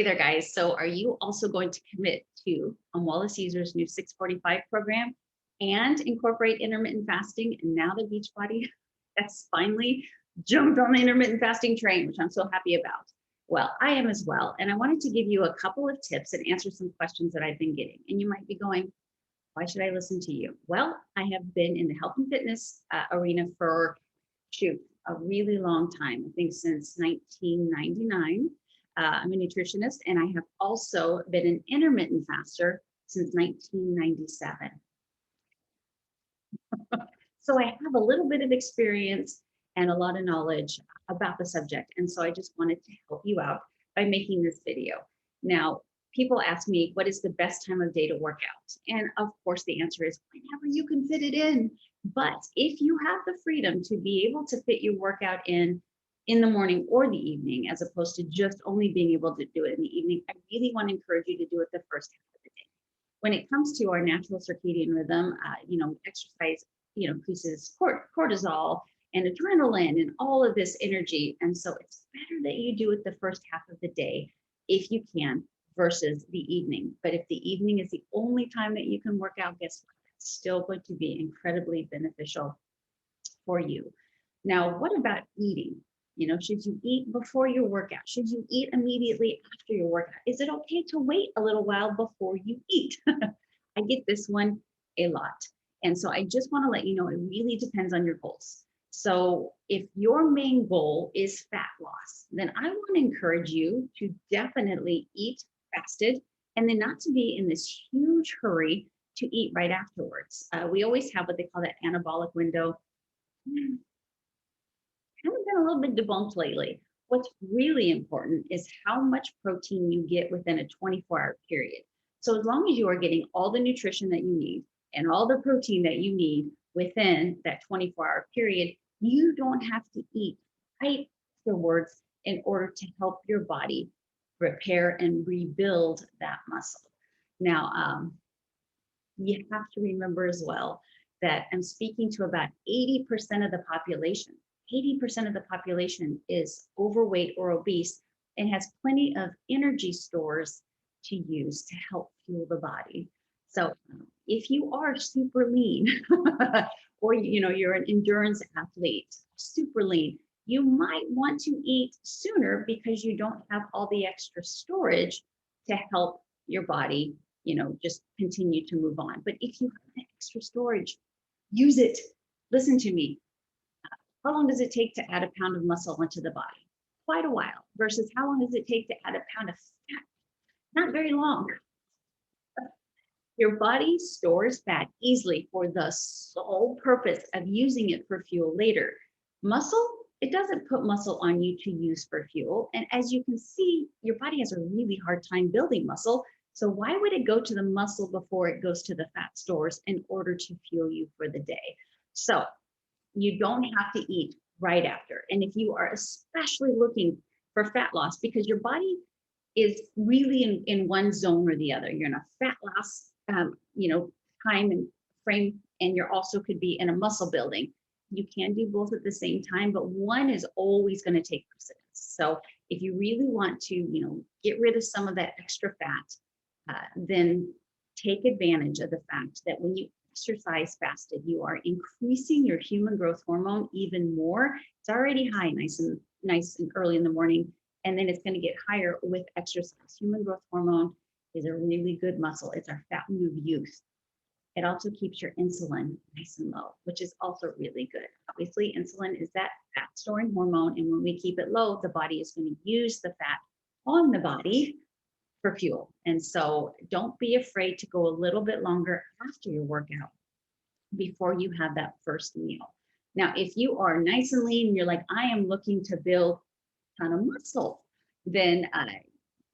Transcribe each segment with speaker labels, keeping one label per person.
Speaker 1: Hey there, guys. So are you also going to commit to Cesar's new 645 program and incorporate intermittent fasting? And now the Beachbody has finally jumped on the intermittent fasting train, which I'm so happy about. Well, I am as well. And I wanted to give you a couple of tips and answer some questions that I've been getting. And you might be going, why should I listen to you? Well, I have been in the health and fitness arena for, a really long time. I think since 1999. I'm a nutritionist, and I have also been an intermittent faster since 1997. So I have a little bit of experience and a lot of knowledge about the subject. And so I just wanted to help you out by making this video. Now, people ask me, what is the best time of day to work out? And of course, the answer is whenever you can fit it in. But if you have the freedom to be able to fit your workout in the morning or the evening, as opposed to just only being able to do it in the evening, I really want to encourage you to do it the first half of the day. When it comes to our natural circadian rhythm, exercise, increases cortisol and adrenaline and all of this energy. And so it's better that you do it the first half of the day, if you can, versus the evening. But if the evening is the only time that you can work out, guess what? It's still going to be incredibly beneficial for you. Now, what about eating? Should you eat before your workout? Should you eat immediately after your workout? Is it okay to wait a little while before you eat? I get this one a lot. And so I just want to let you know, it really depends on your goals. So if your main goal is fat loss, then I want to encourage you to definitely eat fasted, and then not to be in this huge hurry to eat right afterwards. We always have what they call that anabolic window. Haven't been a little bit debunked lately. What's really important is how much protein you get within a 24-hour period. So as long as you are getting all the nutrition that you need and all the protein that you need within that 24-hour period, you don't have to eat right afterwards in order to help your body repair and rebuild that muscle. Now, you have to remember as well that I'm speaking to about 80% of the population. 80% of the population is overweight or obese and has plenty of energy stores to use to help fuel the body. So if you are super lean or you're an endurance athlete, super lean, you might want to eat sooner because you don't have all the extra storage to help your body, just continue to move on. But if you have that extra storage, use it. Listen to me. How long does it take to add a pound of muscle onto the body? Quite a while. Versus how long does it take to add a pound of fat? Not very long. Your body stores fat easily for the sole purpose of using it for fuel later. Muscle, it doesn't put muscle on you to use for fuel. And as you can see, your body has a really hard time building muscle. So why would it go to the muscle before it goes to the fat stores in order to fuel you for the day? So you don't have to eat right after. And if you are especially looking for fat loss, because your body is really in one zone or the other, you're in a fat loss, time and frame, and you're also could be in a muscle building. You can do both at the same time, but one is always going to take precedence. So if you really want to, get rid of some of that extra fat, then take advantage of the fact that when you exercise fasted, you are increasing your human growth hormone even more. It's already high, nice and early in the morning, and then it's going to get higher with exercise. Human growth hormone is a really good muscle. It's our fountain of youth. It also keeps your insulin nice and low, which is also really good. Obviously, insulin is that fat storing hormone, and when we keep it low, the body is going to use the fat on the body for fuel. And so don't be afraid to go a little bit longer after your workout before you have that first meal. Now, if you are nice and lean and you're like, I am looking to build a ton of muscle, then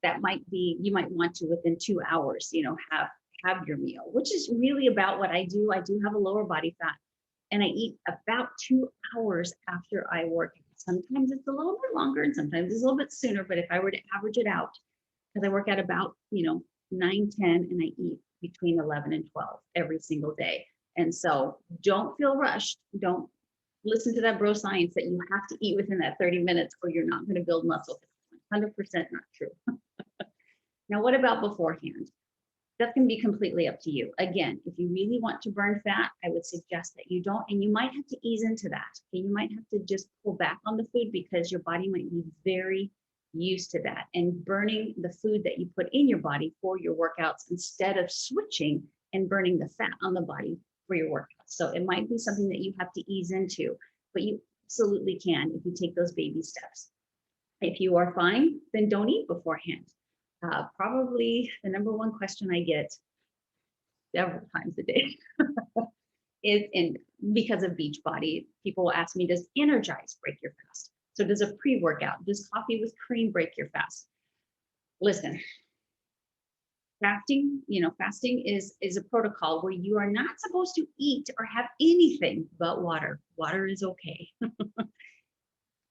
Speaker 1: that might be, you might want to within 2 hours, have your meal, which is really about what I do. I do have a lower body fat, and I eat about 2 hours after I work. Sometimes it's a little bit longer and sometimes it's a little bit sooner, but if I were to average it out, because I work at about 9, 10, and I eat between 11 and 12 every single day. And so don't feel rushed. Don't listen to that bro science that you have to eat within that 30 minutes or you're not going to build muscle. It's 100% not true. Now, what about beforehand? That's going to be completely up to you. Again, if you really want to burn fat, I would suggest that you don't, and you might have to ease into that. Okay? You might have to just pull back on the food because your body might be very used to that and burning the food that you put in your body for your workouts instead of switching and burning the fat on the body for your workouts. So it might be something that you have to ease into, but you absolutely can if you take those baby steps. If you are fine, then don't eat beforehand. Probably the number one question I get several times a day is because of Beachbody, people will ask me, does Energize break your fast? So does a pre-workout, does coffee with cream break your fast? Listen, fasting is a protocol where you are not supposed to eat or have anything but water. Water is okay.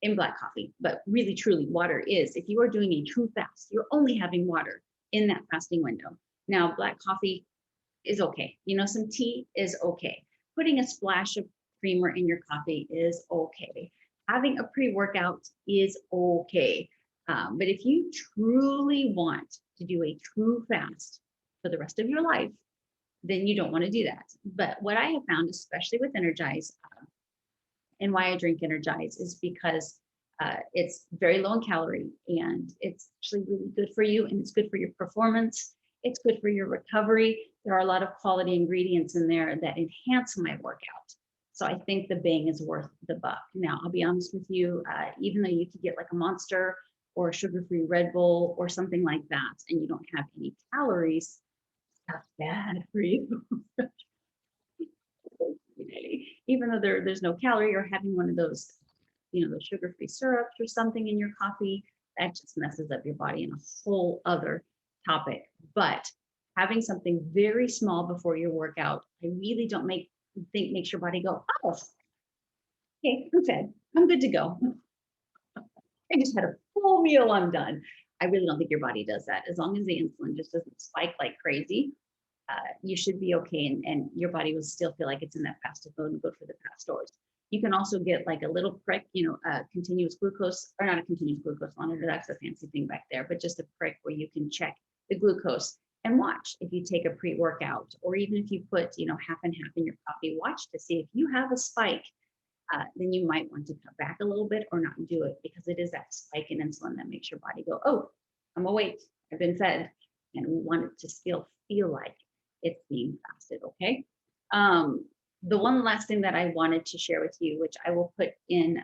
Speaker 1: In black coffee, but really truly water is, if you are doing a true fast, you're only having water in that fasting window. Now, black coffee is okay. Some tea is okay. Putting a splash of creamer in your coffee is okay. Having a pre-workout is okay. But if you truly want to do a true fast for the rest of your life, then you don't want to do that. But what I have found, especially with Energize, and why I drink Energize is because it's very low in calorie and it's actually really good for you and it's good for your performance. It's good for your recovery. There are a lot of quality ingredients in there that enhance my workout. So I think the bang is worth the buck. Now, I'll be honest with you, even though you could get like a Monster or a sugar-free Red Bull or something like that, and you don't have any calories, that's bad for you. Even though there's no calorie, or having one of those, those sugar-free syrups or something in your coffee, that just messes up your body in a whole other topic. But having something very small before your workout, I really don't think makes your body go, oh, okay, I'm fed. I'm good to go. I just had a full meal, I'm done. I really don't think your body does that. As long as the insulin just doesn't spike like crazy, you should be okay, and your body will still feel like it's in that fasted mode and good for the fat stores. You can also get like a little prick, a continuous glucose, or not a continuous glucose monitor, that's a fancy thing back there, but just a prick where you can check the glucose and watch if you take a pre-workout, or even if you put, half and half in your coffee, watch to see if you have a spike. Then you might want to cut back a little bit or not do it, because it is that spike in insulin that makes your body go, oh, I'm awake, I've been fed, and we want it to still feel like it's being fasted, okay? The one last thing that I wanted to share with you, which I will put in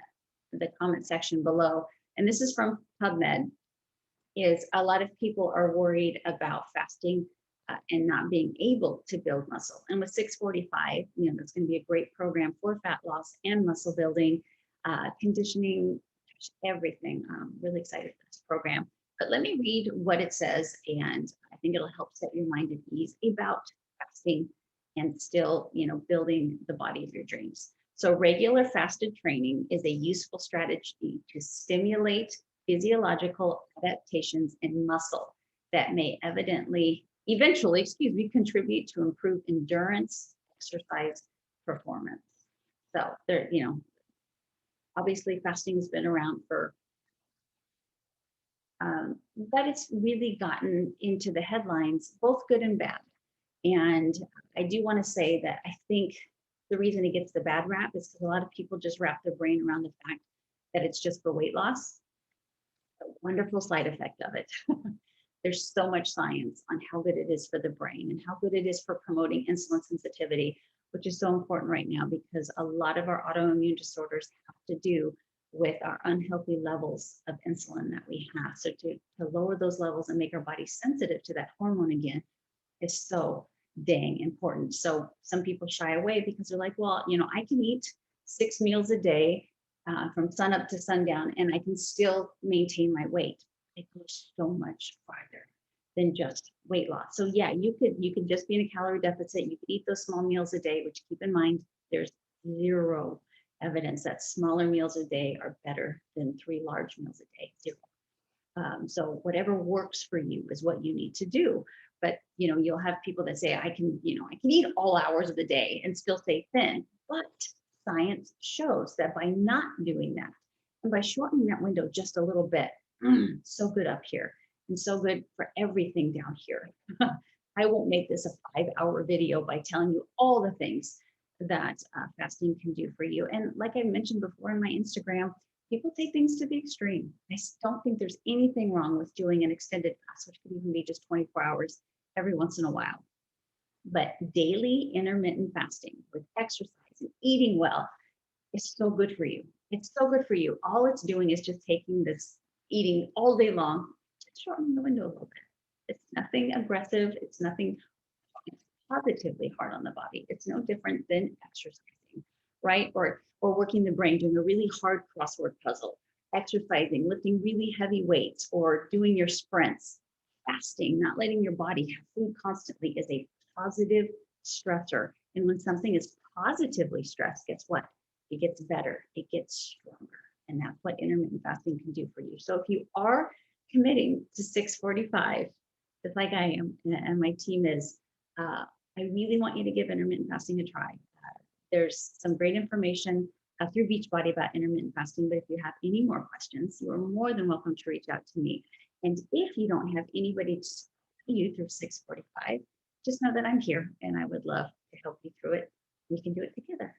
Speaker 1: the comment section below, and this is from PubMed, is a lot of people are worried about fasting and not being able to build muscle. And with 645, that's going to be a great program for fat loss and muscle building, conditioning, everything. I'm really excited for this program. But let me read what it says, and I think it'll help set your mind at ease about fasting and still, building the body of your dreams. So regular fasted training is a useful strategy to stimulate physiological adaptations in muscle that may eventually, contribute to improved endurance, exercise performance. So there, obviously fasting has been around for, but it's really gotten into the headlines, both good and bad. And I do want to say that I think the reason it gets the bad rap is because a lot of people just wrap their brain around the fact that it's just for weight loss. A wonderful side effect of it. There's so much science on how good it is for the brain and how good it is for promoting insulin sensitivity, which is so important right now because a lot of our autoimmune disorders have to do with our unhealthy levels of insulin that we have. So to lower those levels and make our body sensitive to that hormone again is so dang important. So some people shy away because they're like, well, I can eat 6 meals a day from sun up to sundown and I can still maintain my weight. It goes so much farther than just weight loss. So yeah, you could just be in a calorie deficit. You could eat those small meals a day, which keep in mind, there's zero evidence that smaller meals a day are better than 3 large meals a day. Zero. So whatever works for you is what you need to do. But you'll have people that say, I can eat all hours of the day and still stay thin. But science shows that by not doing that and by shortening that window just a little bit, so good up here, and so good for everything down here. I won't make this a 5-hour video by telling you all the things that fasting can do for you. And like I mentioned before in my Instagram, people take things to the extreme. Don't think there's anything wrong with doing an extended fast, which could even be just 24 hours every once in a while. But daily intermittent fasting with exercise and eating well is so good for you. It's so good for you. All it's doing is just taking this eating all day long, just shortening the window a little bit. It's nothing aggressive. It's nothing positively hard on the body. It's no different than exercising, right? Or working the brain, doing a really hard crossword puzzle, exercising, lifting really heavy weights, or doing your sprints. Fasting, not letting your body have food constantly, is a positive stressor. And when something is positively stressed, guess what? It gets better, it gets stronger. And that's what intermittent fasting can do for you. So if you are committing to 645, just like I am, and my team is, I really want you to give intermittent fasting a try. There's some great information through Beachbody about intermittent fasting, but if you have any more questions, you are more than welcome to reach out to me. And if you don't have anybody to support you through 645, just know that I'm here and I would love to help you through it. We can do it together.